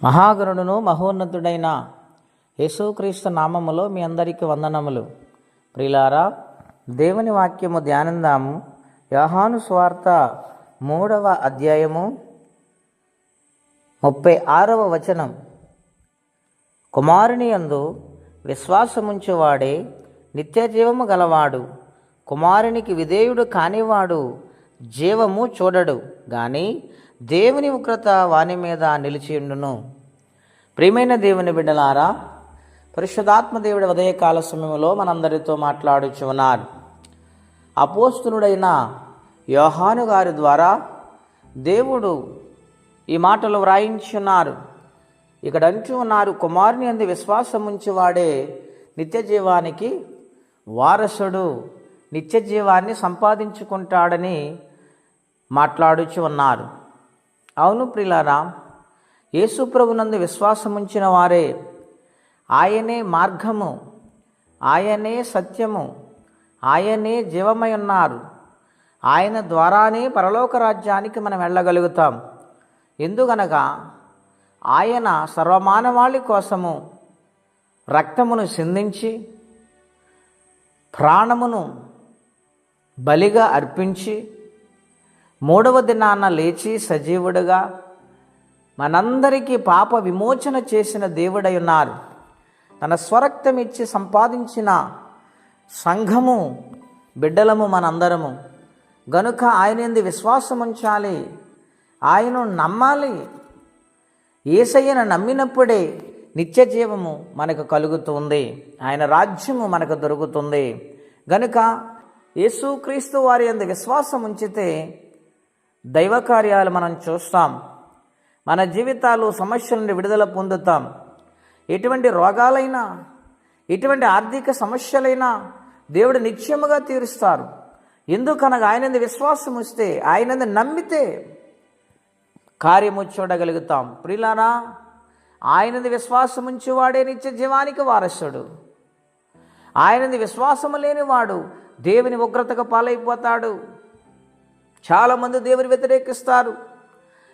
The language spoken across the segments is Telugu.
మహాగణుడును మహోన్నతుడైన యేసుక్రీస్తు నామములో మీ అందరికీ వందనములు. ప్రియులారా, దేవుని వాక్యము ధ్యానిందాము. యోహాను సువార్త 3వ అధ్యాయము 36వ వచనం. కుమారుని యందు విశ్వాసముంచువాడే నిత్యజీవము గలవాడు. కుమారునికి విధేయుడు కానివాడు జీవము చూడడు, గాని దేవుని ఉగ్రత వాని మీద నిలిచియుండును. ప్రియమైన దేవుని బిడ్డలారా, పరిశుద్ధాత్మ దేవుడి ఉదయకాల సమయంలో మనందరితో మాట్లాడుచున్నారు. అపోస్తులుడైన యోహాను గారి ద్వారా దేవుడు ఈ మాటలు వ్రాయించున్నారు. ఇక్కడ అంటూ ఉన్నారు, కుమారుని యందు విశ్వాసముంచువాడే నిత్య జీవానికి వారసుడు, నిత్య జీవాన్ని సంపాదించుకుంటాడని మాట్లాడుచు ఉన్నారు. అవును ప్రియులారా, యేసు ప్రభునందు విశ్వాసముంచిన వారే ఆయనే మార్గము, ఆయనే సత్యము, ఆయనే జీవమై ఉన్నారు. ఆయన ద్వారానే పరలోక రాజ్యానికి మనం వెళ్ళగలుగుతాం. ఎందుకనగా ఆయన సర్వమానవాళి కోసము రక్తమును సిందించి ప్రాణమును బలిగా అర్పించి 3వ దినాన లేచి సజీవుడుగా మనందరికీ పాప విమోచన చేసిన దేవుడై ఉన్నారు. తన స్వరక్తం ఇచ్చి సంపాదించిన సంఘము బిడ్డలము మనందరము. గనుక ఆయన యందు విశ్వాసం ఉంచాలి, ఆయనను నమ్మాలి. యేసయ్యను నమ్మినప్పుడే నిత్య జీవము మనకు కలుగుతుంది, ఆయన రాజ్యము మనకు దొరుకుతుంది. గనుక యేసుక్రీస్తు వారి యందు విశ్వాసం ఉంచితే దైవ కార్యాలు మనం చూస్తాం. మన జీవితాలు సమస్యల నుండి విడుదల పొందుతాం. ఎటువంటి రోగాలైనా, ఎటువంటి ఆర్థిక సమస్యలైనా దేవుడు నిత్యముగా తీరుస్తారు. ఎందుకనగా ఆయనందు విశ్వాసం వస్తే, ఆయనందు నమ్మితే కార్యము చూడగలుగుతాం. ప్రియులారా, ఆయనందు విశ్వాసం ఉంచేవాడే నిత్య జీవానికి వారసుడు. ఆయనందు విశ్వాసము లేనివాడు దేవుని ఉగ్రతకు పాలైపోతాడు. చాలామంది దేవుని వ్యతిరేకిస్తారు,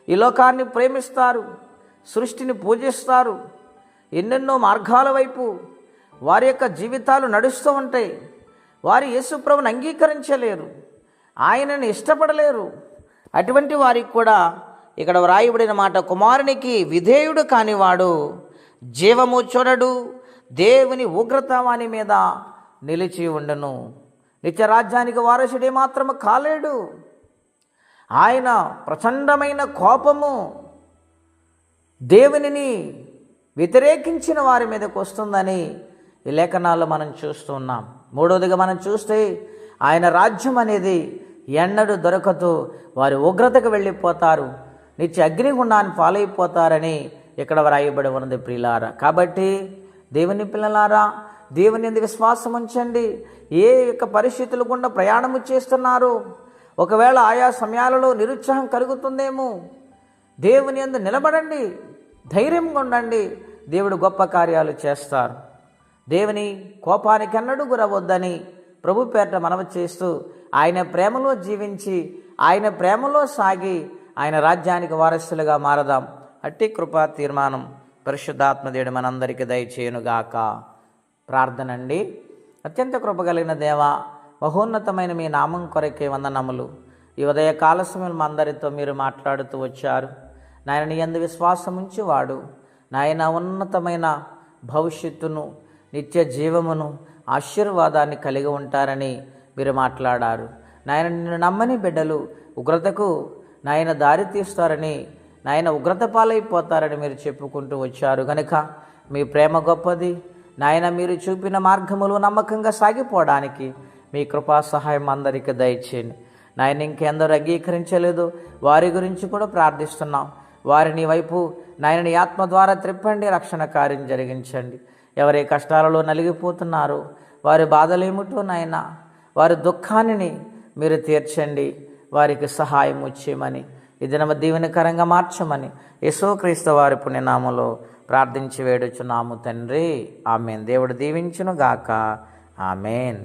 ఈ లోకాన్ని ప్రేమిస్తారు, సృష్టిని పూజిస్తారు. ఎన్నెన్నో మార్గాల వైపు వారి యొక్క జీవితాలు నడుస్తూ ఉంటాయి. వారి యేసుప్రభుని అంగీకరించలేరు, ఆయనను ఇష్టపడలేరు. అటువంటి వారికి కూడా ఇక్కడ వ్రాయబడిన మాట, కుమారునికి విధేయుడు కానివాడు జీవము చూడడు, దేవుని ఉగ్రత వాని మీద నిలిచి ఉండను. నిత్యరాజ్యానికి వారసుడే మాత్రము కాలేడు. ఆయన ప్రచండమైన కోపము దేవునిని వ్యతిరేకించిన వారి మీదకు వస్తుందని ఈ లేఖనాల్లో మనం చూస్తున్నాం. 3వదిగా మనం చూస్తే ఆయన రాజ్యం అనేది ఎన్నడూ దొరకదు. వారి ఉగ్రతకు వెళ్ళిపోతారు, నిత్య అగ్నిగుండాన్ని పాలైపోతారని ఇక్కడ వ్రాయబడి ఉన్నది. ప్రియులారా, కాబట్టి దేవుని పిల్లలారా, దేవుని యందు విశ్వాసం ఉంచండి. ఏ యొక్క పరిస్థితులు గుండా ప్రయాణము చేస్తున్నారు, ఒకవేళ ఆయా సమయాలలో నిరుత్సాహం కలుగుతుందేమో, దేవుని యందు నిలబడండి, ధైర్యంగా ఉండండి. దేవుడు గొప్ప కార్యాలు చేస్తారు. దేవుని కోపానికి ఎన్నడూ గురవద్దని ప్రభు పేరిట మనవి చేస్తూ, ఆయన ప్రేమలో జీవించి, ఆయన ప్రేమలో సాగి, ఆయన రాజ్యానికి వారసులుగా మారదాం. అట్టి కృపా తీర్మానం పరిశుద్ధాత్మ దేవుడు మనందరికీ దయచేయునుగాక. ప్రార్థన అండి. అత్యంత కృప కలిగిన దేవా, మహోన్నతమైన మీ నామం కొరకే వందనములు. ఈ ఉదయ కాల సమయంలో మా అందరితో మీరు మాట్లాడుతూ వచ్చారు. నాయన, నీ యందు విశ్వాసం ఉంచేవాడు నాయన ఉన్నతమైన భవిష్యత్తును, నిత్య జీవమును, ఆశీర్వాదాన్ని కలిగి ఉంటారని మీరు మాట్లాడారు. నాయన, నిన్ను నమ్మని బిడ్డలు ఉగ్రతకు నాయన దారి తీస్తారని, నాయన ఉగ్రత పాలైపోతారని మీరు చెప్పుకుంటూ వచ్చారు. కనుక మీ ప్రేమ గొప్పది నాయన. మీరు చూపిన మార్గములు నమ్మకంగా సాగిపోవడానికి మీ కృపా సహాయం అందరికీ దయచేయండి. నాయన, ఇంకెందరూ అంగీకరించలేదు వారి గురించి కూడా ప్రార్థిస్తున్నాం. వారిని వైపు నాయన నీ ఆత్మ ద్వారా త్రిప్పండి, రక్షణ కార్యం జరిగించండి. ఎవరి కష్టాలలో నలిగిపోతున్నారో, వారి బాధలేమిటో నాయన, వారి దుఃఖాన్ని మీరు తీర్చండి, వారికి సహాయం వచ్చేయమని, ఈ దినము దీవెనకరంగా మార్చమని యేసుక్రీస్తు వారి పుణ్యనామములో ప్రార్థించి వేడుచున్నాము తండ్రి. ఆమేన్. దేవుడు దీవించును గాక. ఆమేన్.